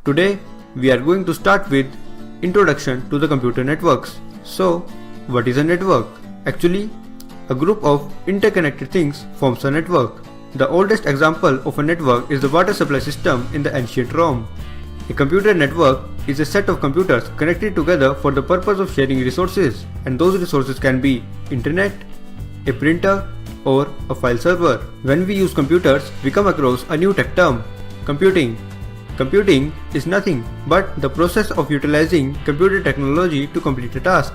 Today we are going to start with introduction to the computer networks. So, what is a network? Actually, a group of interconnected things forms a network. The oldest example of a network is the water supply system in the ancient Rome. A computer network is a set of computers connected together for the purpose of sharing resources, and those resources can be internet, a printer, or a file server. When we use computers, we come across a new tech term, computing. Computing is nothing but the process of utilizing computer technology to complete a task.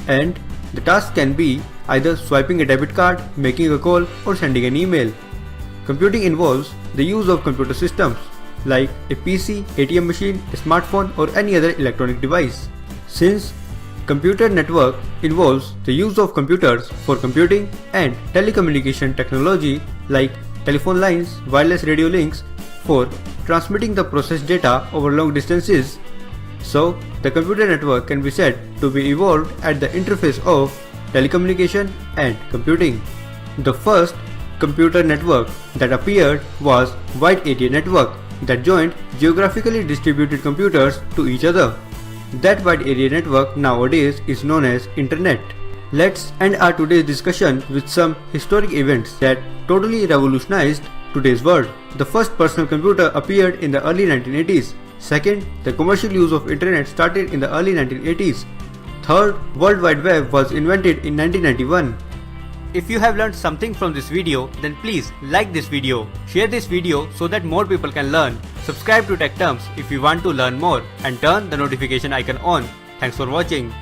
And the task can be either swiping a debit card, making a call, or sending an email. Computing involves the use of computer systems like a PC, ATM machine, a smartphone, or any other electronic device. Since computer network involves the use of computers for computing and telecommunication technology like telephone lines, wireless radio links for transmitting the processed data over long distances, so the computer network can be said to be evolved at the interface of telecommunication and computing. The first computer network that appeared was wide area network that joined geographically distributed computers to each other. That wide area network nowadays is known as Internet. Let's end our today's discussion with some historic events that totally revolutionized today's world. The first personal computer appeared in the early 1980s. Second, the commercial use of Internet started in the early 1980s. Third, World Wide Web was invented in 1991. If you have learned something from this video, then please like this video, share this video so that more people can learn, subscribe to TechTerms if you want to learn more, and turn the notification icon on. Thanks for watching.